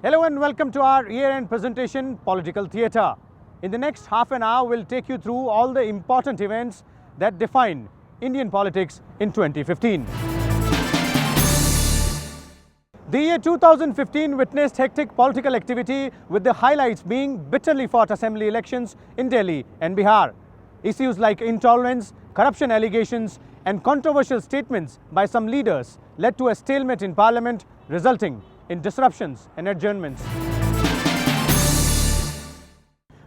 Hello and welcome to our year-end presentation, Political Theatre. In the next half an hour, we'll take you through all the important events that define Indian politics in 2015. The year 2015 witnessed hectic political activity, with the highlights being bitterly fought assembly elections in Delhi and Bihar. Issues like intolerance, corruption allegations and controversial statements by some leaders led to a stalemate in parliament, resulting in disruptions and adjournments.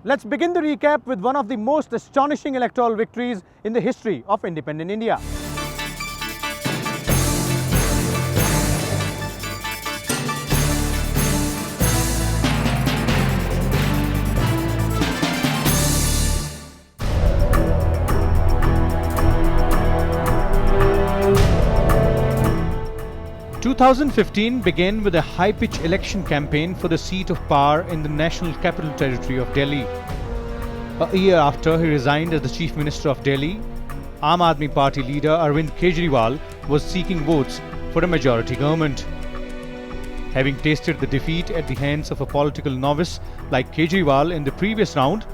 Let's begin the recap with one of the most astonishing electoral victories in the history of independent India. – 2015 began with a high-pitch election campaign for the seat of power in the National Capital Territory of Delhi. A year after he resigned as the Chief Minister of Delhi, Aam Aadmi Party leader Arvind Kejriwal was seeking votes for a majority government. Having tasted the defeat at the hands of a political novice like Kejriwal in the previous round,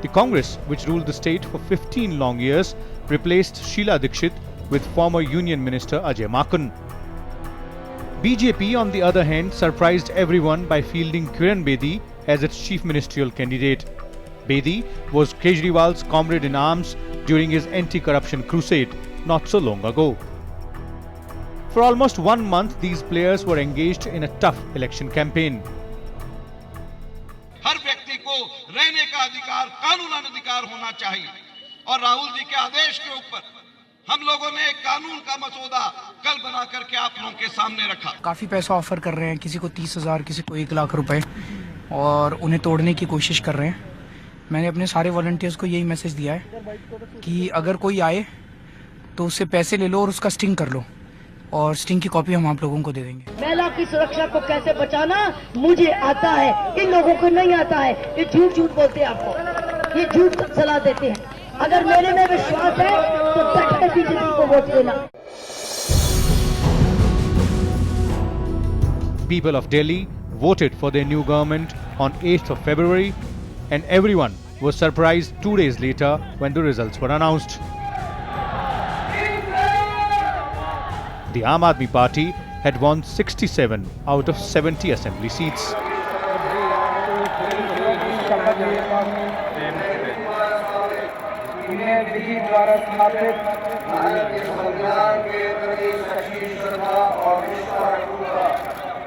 the Congress, which ruled the state for 15 long years, replaced Sheila Dikshit with former Union Minister Ajay Maken. BJP, on the other hand, surprised everyone by fielding Kiran Bedi as its chief ministerial candidate. Bedi was Kejriwal's comrade in arms during his anti-corruption crusade not so long ago. For almost 1 month, these players were engaged in a tough election campaign. हर व्यक्ति को रहने का अधिकार, कानूनन अधिकार होना चाहिए और राहुल जी के आदेश के ऊपर हम लोगों ने एक कानून का मसौदा कल बना करके आप लोगों के सामने रखा। काफी पैसा ऑफर कर रहे हैं, किसी को 30,000, किसी को 1 लाख रुपए, और उन्हें तोड़ने की कोशिश कर रहे हैं। मैंने अपने सारे वॉलंटियर्स को यही मैसेज दिया है कि अगर कोई आए तो उससे पैसे ले लो और उसका स्टिंग कर लो, और स्टिंग की कॉपी हम आप लोगों को दे देंगे। महिला की सुरक्षा को कैसे बचाना मुझे आता है, इन लोगों को नहीं आता है। ये झूठ झूठ बोलते हैं, आपको ये झूठ सलाह देते हैं। अगर मेरे में विश्वास है तो डट के बीजेपी को वोट देना। People of Delhi voted for their new government on 8th of February, and everyone was surprised 2 days later when the results were announced. The Aam Aadmi Party had won 67 out of 70 assembly seats. विधि द्वारा स्थापित भारत के संविधान के प्रति सच्ची श्रद्धा और निष्ठा रखूंगा।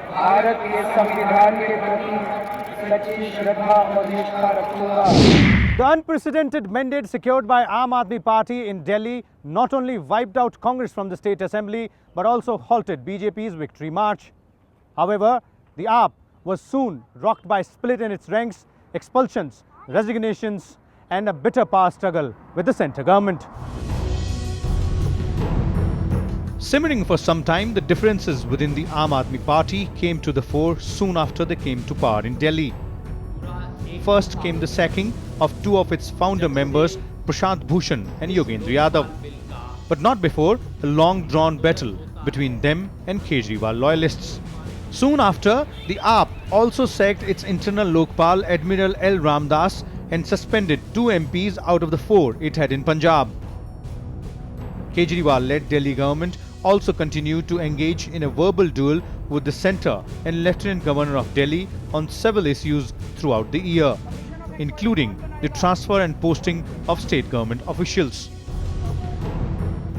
भारत के संविधान के प्रति सच्ची श्रद्धा और निष्ठा रखूंगा। The unprecedented mandate secured by Aam Aadmi Party in Delhi not only wiped out Congress from the state assembly but also halted BJP's victory march. However, the AAP was soon rocked by split in its ranks, expulsions, resignations and a bitter power struggle with the centre government. Simmering for some time, the differences within the Aam Aadmi Party came to the fore soon after they came to power in Delhi. First came the sacking of 2 of its founder members, Prashant Bhushan and Yogendra Yadav. But not before a long-drawn battle between them and Kejriwal loyalists. Soon after, the AAP also sacked its internal Lokpal Admiral L. Ramdas and suspended 2 MPs out of the 4 it had in Punjab. Kejriwal-led Delhi government also continued to engage in a verbal duel with the centre and Lieutenant Governor of Delhi on several issues throughout the year, including the transfer and posting of state government officials.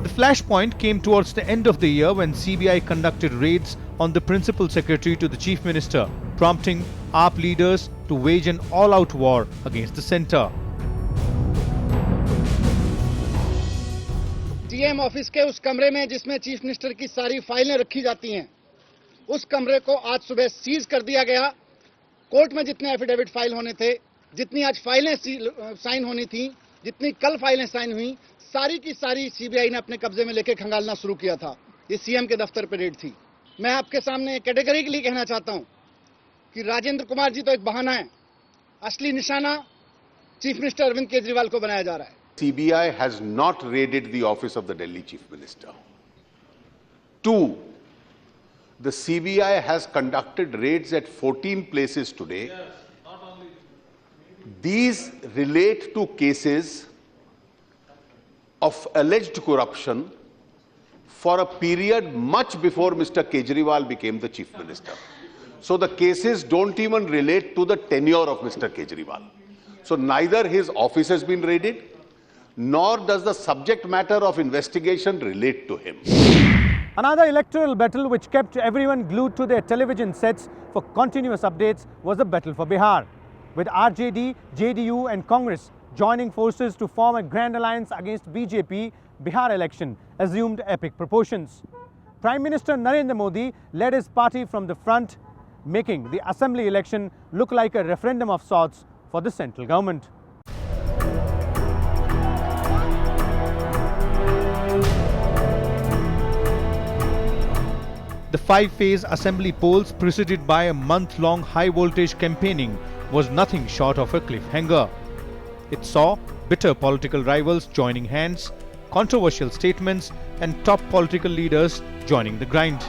The flashpoint came towards the end of the year when CBI conducted raids on the Principal Secretary to the Chief Minister, prompting AAP leaders to wage an all-out war against the centre. CM office के उस कमरे में जिसमें chief minister की सारी फाइलें रखी जाती हैं, उस कमरे को आज सुबह सीज कर दिया गया। कोर्ट में जितने एफिडेविट फाइल होने थे, जितनी आज फाइलें साइन होनी थी, जितनी कल फाइलें साइन हुई, सारी की सारी सीबीआई ने अपने कब्जे में लेकर खंगालना शुरू किया था। ये सीएम के दफ्तर पर रेड थी। मैं आपके सामने कैटेगरिकली कहना चाहता हूं कि राजेंद्र कुमार जी तो एक बहाना है, असली निशाना चीफ मिनिस्टर अरविंद केजरीवाल को बनाया जा रहा है। CBI has not raided the office of the Delhi Chief Minister. 2, The CBI has conducted raids at 14 places today. These relate to cases of alleged corruption for a period much before Mr. Kejriwal became the Chief Minister. So the cases don't even relate to the tenure of Mr. Kejriwal. So neither his office has been raided, nor does the subject matter of investigation relate to him. Another electoral battle which kept everyone glued to their television sets for continuous updates was the battle for Bihar, with RJD, JDU and Congress joining forces to form a grand alliance against BJP. Bihar election assumed epic proportions. Prime Minister Narendra Modi led his party from the front, making the assembly election look like a referendum of sorts for the central government. The five-phase assembly polls, preceded by a month-long high-voltage campaigning, was nothing short of a cliffhanger. It saw bitter political rivals joining hands, controversial statements and top political leaders joining the grind.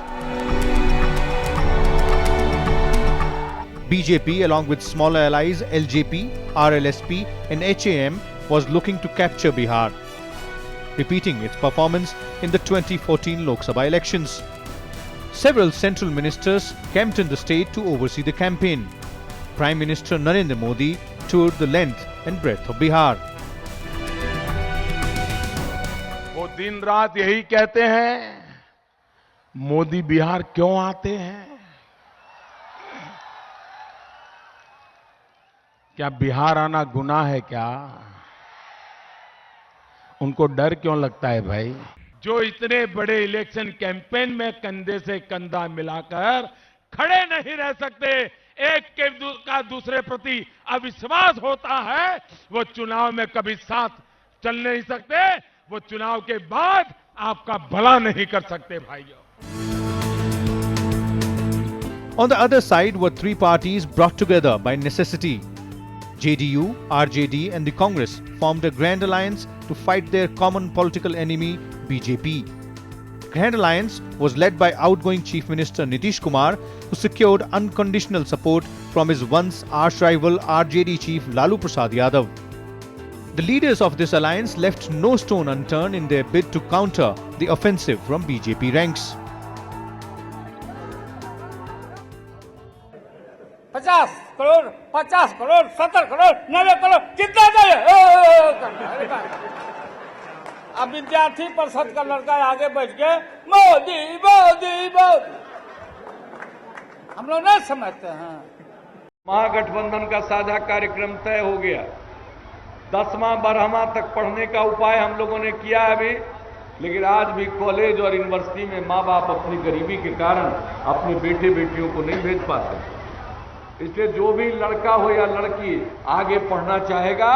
BJP, along with smaller allies LJP, RLSP and HAM, was looking to capture Bihar, repeating its performance in the 2014 Lok Sabha elections. Several central ministers camped in the state to oversee the campaign. Prime Minister Narendra Modi toured the length and breadth of Bihar. वो दिन रात यही कहते हैं, मोदी बिहार क्यों आते हैं? क्या बिहार आना गुनाह है क्या? उनको डर क्यों लगता है भाई? जो इतने बड़े इलेक्शन कैंपेन में कंधे से कंधा मिलाकर खड़े नहीं रह सकते, एक का दूसरे प्रति अविश्वास होता है, वो चुनाव में कभी साथ चल नहीं सकते, वो चुनाव के बाद आपका भला नहीं कर सकते भाइयों. On the other side were three parties brought together by necessity. JDU, RJD and the Congress formed a grand alliance to fight their common political enemy BJP. Grand Alliance was led by outgoing Chief Minister Nitish Kumar, who secured unconditional support from his once arch-rival RJD chief Lalu Prasad Yadav. The leaders of this alliance left no stone unturned in their bid to counter the offensive from BJP ranks. 50 crore 50 crore 70 crore 90 crore कितना चाहिए? अब विद्यार्थी परिषद का लड़का आगे बैठ के मोदी मोदी मोदी, हम लोग नहीं समझते हैं. महागठबंधन का साझा कार्यक्रम तय हो गया. 10वां 12वां तक पढ़ने का उपाय हम लोगों ने किया है अभी, लेकिन आज भी कॉलेज और यूनिवर्सिटी में माँ बाप अपनी गरीबी के कारण अपने बेटे बेटियों को नहीं भेज पाते. इसलिए जो भी लड़का हो या लड़की आगे पढ़ना चाहेगा,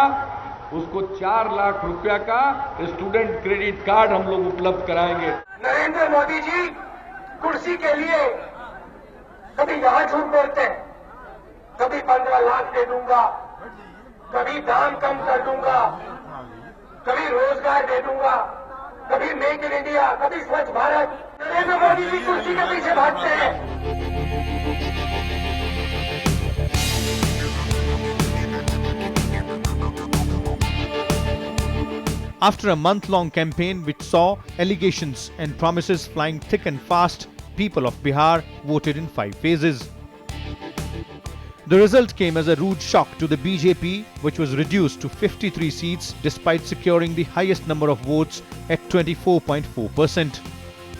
उसको 4 लाख रुपया का स्टूडेंट क्रेडिट कार्ड हम लोग उपलब्ध कराएंगे. नरेंद्र मोदी जी कुर्सी के लिए कभी यहाँ झूठ बोलते हैं, कभी 15 लाख दे दूंगा, कभी दाम कम कर दूंगा, कभी रोजगार दे दूंगा, कभी मेक इन इंडिया, कभी स्वच्छ भारत. नरेंद्र मोदी जी कुर्सी के पीछे भागते हैं. After a month-long campaign which saw allegations and promises flying thick and fast, people of Bihar voted in 5 phases. The result came as a rude shock to the BJP, which was reduced to 53 seats despite securing the highest number of votes at 24.4%.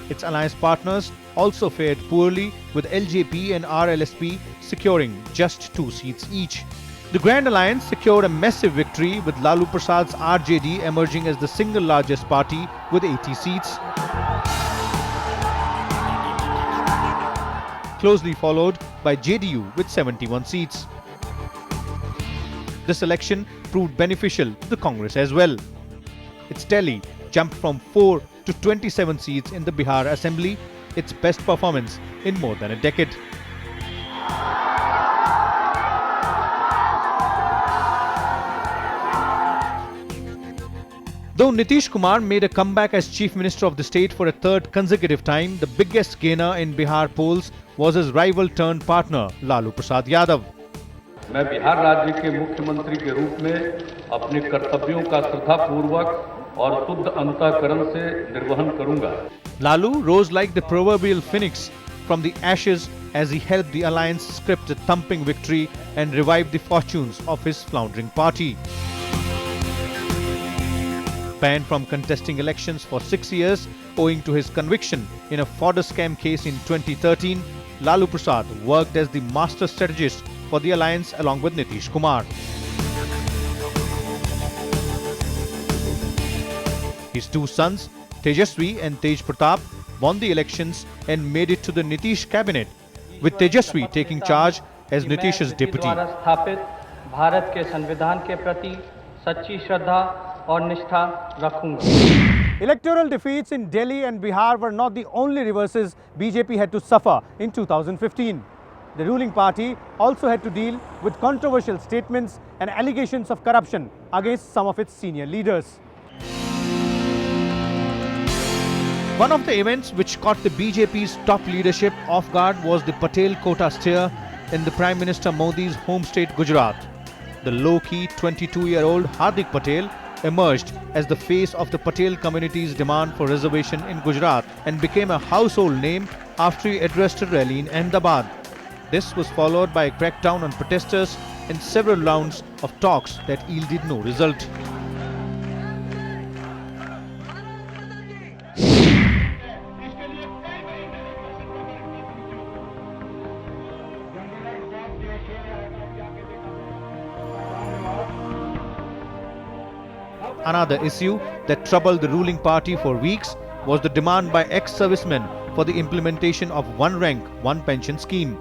Its alliance partners also fared poorly, with LJP and RLSP securing just 2 seats each. The Grand Alliance secured a massive victory, with Lalu Prasad's RJD emerging as the single largest party with 80 seats. Closely followed by JDU with 71 seats. This election proved beneficial to the Congress as well. Its tally jumped from 4 to 27 seats in the Bihar Assembly, its best performance in more than a decade. Though Nitish Kumar made a comeback as Chief Minister of the state for a third consecutive time, the biggest gainer in Bihar polls was his rival turned partner, Lalu Prasad Yadav. मैं बिहार राज्य के मुख्यमंत्री के रूप में अपने कर्तव्यों का श्रद्धापूर्वक और शुद्ध अंतःकरण से निर्वहन करूंगा। Lalu rose like the proverbial phoenix from the ashes as he helped the alliance script a thumping victory and revive the fortunes of his floundering party. Banned from contesting elections for 6 years owing to his conviction in a fodder scam case in 2013, Lalu Prasad worked as the master strategist for the alliance along with Nitish Kumar. His two sons, Tejasvi and Tej Pratap, won the elections and made it to the Nitish cabinet, with Tejasvi taking charge as Nitish's deputy. स्थापित भारत के संविधान के प्रति सच्ची श्रद्धा और निष्ठा रखूंगा। Electoral defeats in Delhi and Bihar were not the only reverses BJP had to suffer in 2015. The ruling party also had to deal with controversial statements and allegations of corruption against some of its senior leaders. One of the events which caught the BJP's top leadership off guard was the Patel quota stir in the Prime Minister Modi's home state Gujarat. The low-key 22-year-old Hardik Patel emerged as the face of the Patel community's demand for reservation in Gujarat and became a household name after he addressed a rally in Ahmedabad. This was followed by a crackdown on protesters and several rounds of talks that yielded no result. Another issue that troubled the ruling party for weeks was the demand by ex-servicemen for the implementation of one rank, one pension scheme.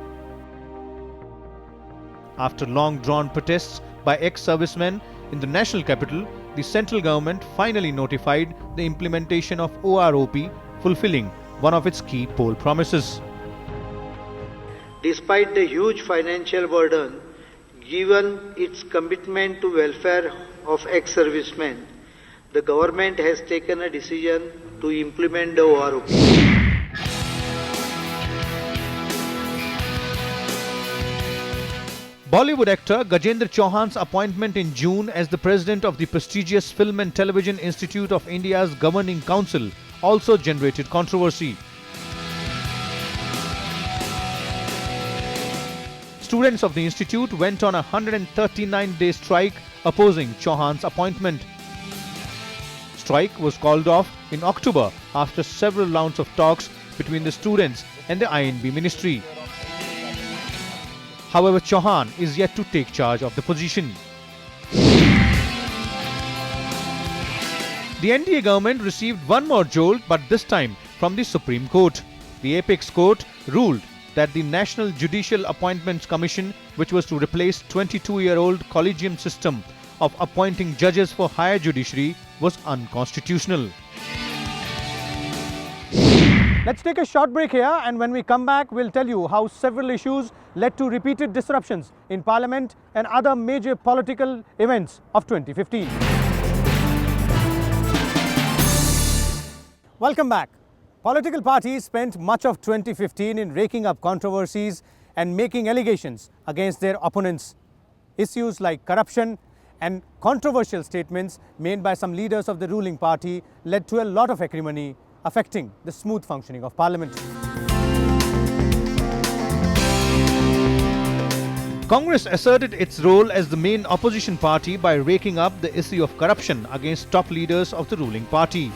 After long-drawn protests by ex-servicemen in the national capital, the central government finally notified the implementation of OROP, fulfilling one of its key poll promises. Despite the huge financial burden, given its commitment to welfare of ex-servicemen, the government has taken a decision to implement the OROP. Bollywood actor Gajendra Chauhan's appointment in June as the president of the prestigious Film and Television Institute of India's Governing Council also generated controversy. Students of the institute went on a 139-day strike opposing Chauhan's appointment. Strike was called off in October after several rounds of talks between the students and the INB ministry. However, Chauhan is yet to take charge of the position. The NDA government received one more jolt, but this time from the Supreme Court. The Apex Court ruled that the National Judicial Appointments Commission, which was to replace 22-year-old collegium system of appointing judges for higher judiciary, was unconstitutional. Let's take a short break here, and when we come back, we'll tell you how several issues led to repeated disruptions in Parliament and other major political events of 2015. Welcome back. Political parties spent much of 2015 in raking up controversies and making allegations against their opponents. Issues like corruption and controversial statements made by some leaders of the ruling party led to a lot of acrimony, affecting the smooth functioning of Parliament. Congress asserted its role as the main opposition party by raking up the issue of corruption against top leaders of the ruling party.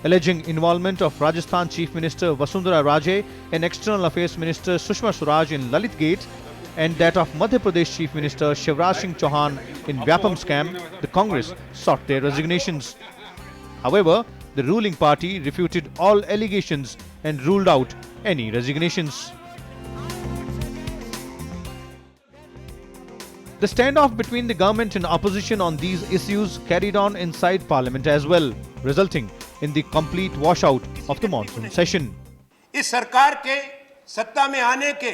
Alleging involvement of Rajasthan Chief Minister Vasundhara Raje and External Affairs Minister Sushma Swaraj in Lalit Gate, and that of Madhya Pradesh Chief Minister Shivraj Singh Chauhan in Vyapam scam, the Congress sought their resignations. However, the ruling party refuted all allegations and ruled out any resignations. The standoff between the government and opposition on these issues carried on inside Parliament as well, resulting in the complete washout of the monsoon session. इस सरकार के सत्ता में आने के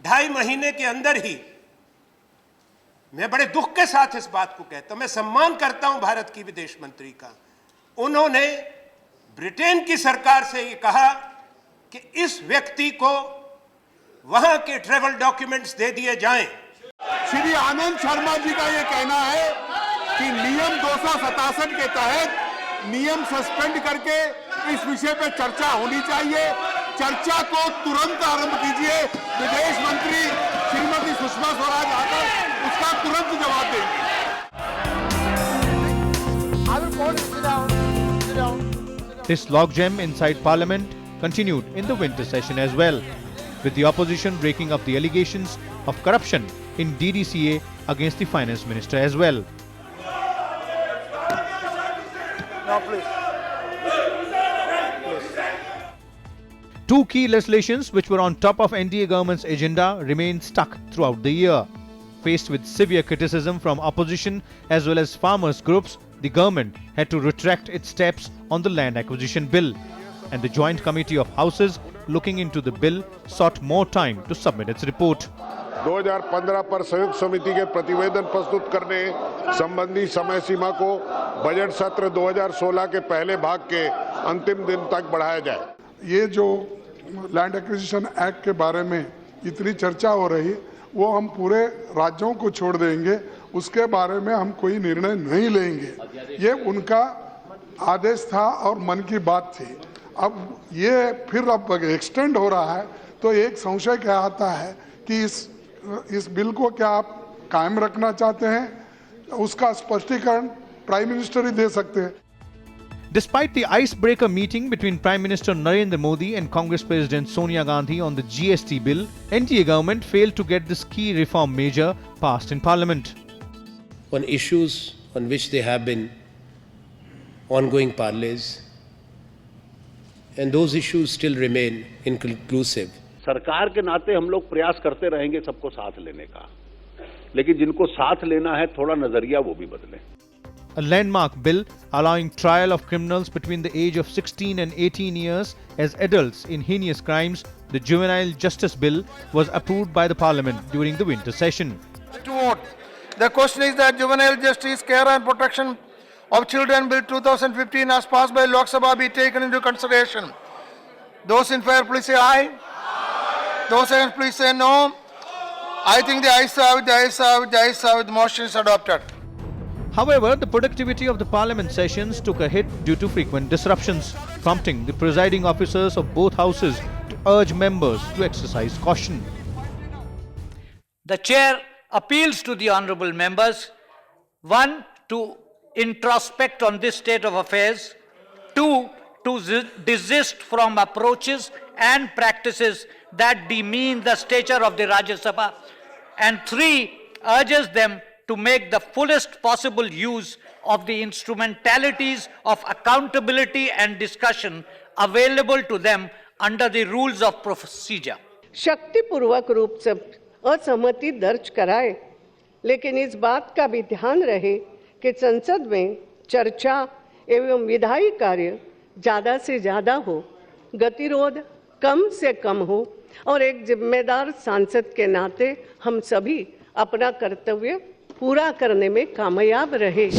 2.5 महीने के अंदर ही मैं बड़े दुख के साथ इस बात को कहता हूं, मैं सम्मान करता हूं भारत की विदेश मंत्री का। उन्होंने ब्रिटेन की सरकार से ये कहा कि इस व्यक्ति को वहां के ट्रैवल डॉक्यूमेंट्स दे दिए जाएं। श्री आनंद शर्मा जी का ये कहना है कि नियम 267 के तहत नियम सस्पेंड करके इस विषय पर चर्चा होनी चाहिए। चर्चा को तुरंत आरंभ कीजिए। विदेश मंत्री श्रीमती सुषमा स्वराज आकर उसका तुरंत जवाब देंगे। This logjam inside Parliament continued in the winter session as well, with the opposition breaking up the allegations of corruption in DDCA against the Finance Minister as well. Now, please. Two key legislations which were on top of NDA government's agenda remained stuck throughout the year. Faced with severe criticism from opposition as well as farmers groups, the government had to retract its steps on the land acquisition bill, and the joint committee of houses looking into the bill sought more time to submit its report. 2015 पर संयुक्त समिति के प्रतिवेदन प्रस्तुत करने संबंधी समय सीमा को बजट सत्र 2016 के पहले भाग के अंतिम दिन तक बढ़ाया जाए। ये जो लैंड एक्विजिशन एक्ट के बारे में इतनी चर्चा हो रही, वो हम पूरे राज्यों को छोड़ देंगे, उसके बारे में हम कोई निर्णय नहीं लेंगे। ये उनका आदेश था और मन की बात थी। अब ये फिर अब एक्सटेंड हो रहा है, तो एक संशय क्या आता है कि इस बिल को क्या आप कायम रखना चाहते हैं? उसका स्पष्टीकरण प्राइम मिनिस्टर ही दे सकते हैं। Despite the icebreaker meeting between Prime Minister Narendra Modi and Congress President Sonia Gandhi on the GST bill, NDA government failed to get this key reform measure passed in Parliament. On issues on which there have been ongoing parleys, and those issues still remain inconclusive. सरकार के नाते हम लोग प्रयास करते रहेंगे सबको साथ लेने का, लेकिन जिनको साथ लेना है थोड़ा नजरिया वो भी बदले। A landmark bill allowing trial of criminals between the age of 16 and 18 years as adults in heinous crimes, the Juvenile Justice Bill, was approved by the Parliament during the winter session. To vote. The question is that Juvenile Justice, Care and Protection of Children Bill 2015 as passed by Lok Sabha be taken into consideration. Those in favor please say aye. Those against please say no. I think the ayes have it, the ayes have it, the ayes have it. The motion is adopted. However, the productivity of the Parliament sessions took a hit due to frequent disruptions, prompting the presiding officers of both houses to urge members to exercise caution. The chair appeals to the honourable members, 1. to introspect on this state of affairs, 2. to desist from approaches and practices that demean the stature of the Rajya Sabha, and 3. urges them to make the fullest possible use of the instrumentalities of accountability and discussion available to them under the rules of procedure. शक्तिपूर्वक रूप से असहमति दर्ज कराए, लेकिन इस बात का भी ध्यान रहे कि संसद में चर्चा एवं विधायी कार्य ज़्यादा से ज़्यादा हो, गतिरोध कम से कम हो और एक जिम्मेदार सांसद के नाते हम सभी अपना कर्तव्य पूरा करने में कामयाब रहे।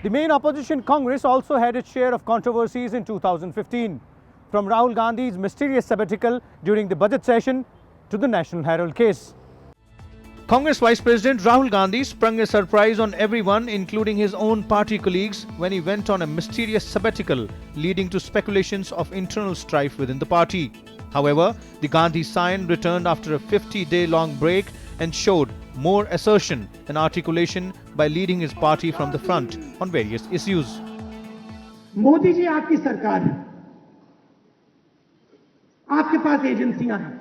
The main opposition Congress also had its share of controversies in 2015, from Rahul Gandhi's mysterious sabbatical during the budget session to the National Herald case. Congress Vice President Rahul Gandhi sprung a surprise on everyone, including his own party colleagues, when he went on a mysterious sabbatical, leading to speculations of internal strife within the party. However, the Gandhi scion returned after a 50-day-long break and showed more assertion and articulation by leading his party from the front on various issues. Modi ji आपकी सरकार है, आपके पास एजेंसियां हैं,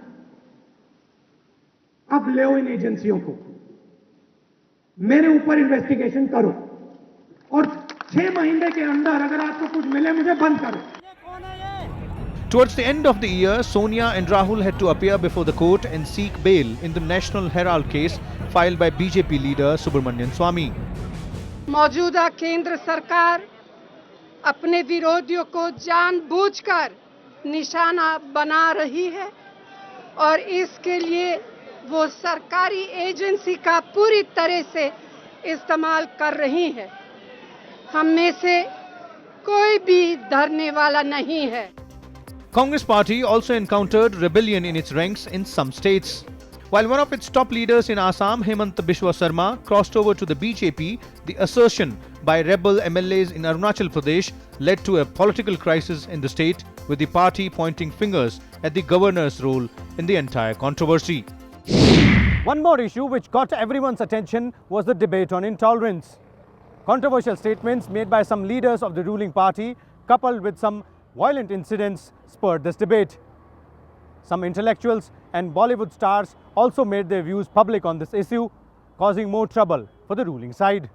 अब ले इन एजेंसियों को, मेरे ऊपर इन्वेस्टिगेशन करो और 6 महीने के अंदर अगर आपको कुछ मिले मुझे बंद करो। Towards the end of the year, Sonia and Rahul had to appear before the court and seek bail in the National Herald case filed by BJP leader Subramanian Swamy. मौजूदा केंद्र सरकार अपने विरोधियों को जानबूझकर निशाना बना रही है और इसके लिए वो सरकारी एजेंसी का पूरी तरह से इस्तेमाल कर रही है। हम में से कोई भी डरने वाला नहीं है। Congress party also encountered rebellion in its ranks in some states. While one of its top leaders in Assam, Hemant Biswa Sarma, crossed over to the BJP, the assertion by rebel MLAs in Arunachal Pradesh led to a political crisis in the state, with the party pointing fingers at the governor's role in the entire controversy. One more issue which got everyone's attention was the debate on intolerance. Controversial statements made by some leaders of the ruling party, coupled with some violent incidents, spurred this debate. Some intellectuals and Bollywood stars also made their views public on this issue, causing more trouble for the ruling side.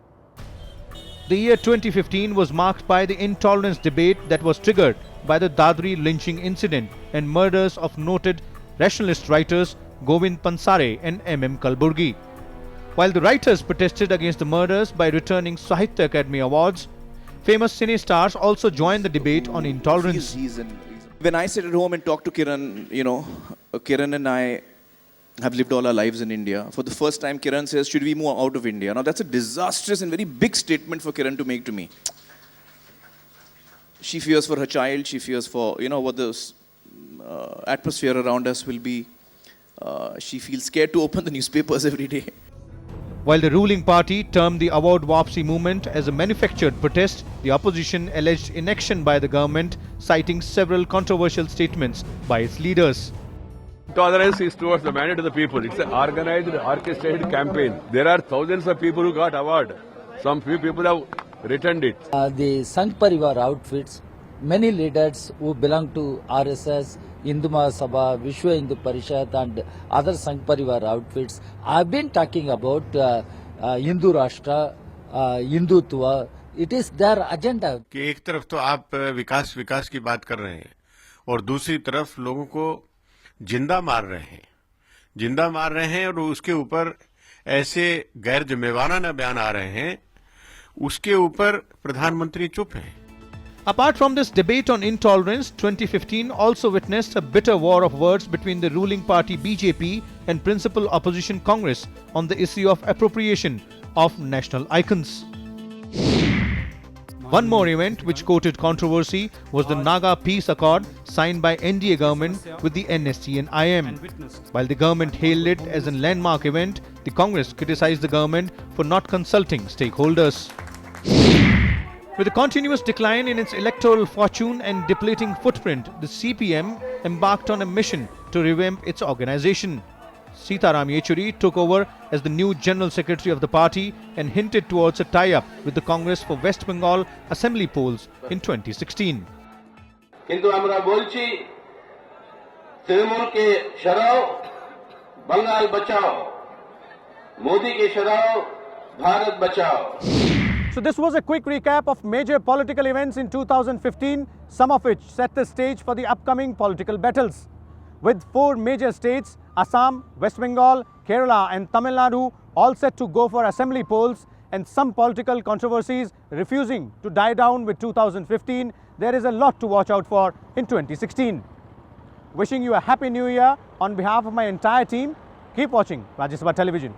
The year 2015 was marked by the intolerance debate that was triggered by the Dadri lynching incident and murders of noted rationalist writers Govind Pansare and M.M. Kalburgi. While the writers protested against the murders by returning Sahitya Academy Awards, famous cine stars also joined the debate on intolerance. When I sit at home and talk to Kiran, Kiran and I have lived all our lives in India. For the first time, Kiran says, should we move out of India? Now, that's a disastrous and very big statement for Kiran to make to me. She fears for her child. She fears for, what the atmosphere around us will be. She feels scared to open the newspapers every day. While the ruling party termed the award Wapsi movement as a manufactured protest, the opposition alleged inaction by the government, citing several controversial statements by its leaders. Tolerance is towards the mandate of the people. It's an organized, orchestrated campaign. There are thousands of people who got award. Some few people have returned it. The Sangh Parivar outfits, many leaders who belong to RSS, Hindu Mahasabha, Vishwa Hindu Parishad and other Sangh Parivar outfits have been talking about Hindu Rashtra, Hindutva. It is their agenda. कि एक तरफ तो आप विकास की बात कर रहे हैं और दूसरी तरफ लोगों को जिंदा मार रहे हैं और उसके ऊपर ऐसे गैर जिम्मेवाराना बयान आ रहे हैं, उसके ऊपर प्रधानमंत्री चुप हैं. Apart from this debate on intolerance, 2015 also witnessed a bitter war of words between the ruling party BJP and principal opposition Congress on the issue of appropriation of national icons. One more event which courted controversy was the Naga Peace Accord signed by NDA government with the NSC and IM. While the government hailed it as a landmark event, the Congress criticized the government for not consulting stakeholders. With a continuous decline in its electoral fortune and depleting footprint, the CPM embarked on a mission to revamp its organization. Sitaram Yechuri took over as the new General Secretary of the party and hinted towards a tie-up with the Congress for West Bengal assembly polls in 2016. কিন্তু আমরা বলছি তৃণমূলকে সরাও, বাঙাল বাঁচাও, মোদিকে সরাও, ভারত বাঁচাও. So this was a quick recap of major political events in 2015, some of which set the stage for the upcoming political battles. With 4 major states, Assam, West Bengal, Kerala and Tamil Nadu all set to go for assembly polls and some political controversies refusing to die down with 2015, there is a lot to watch out for in 2016. Wishing you a happy new year on behalf of my entire team. Keep watching Rajya Sabha Television.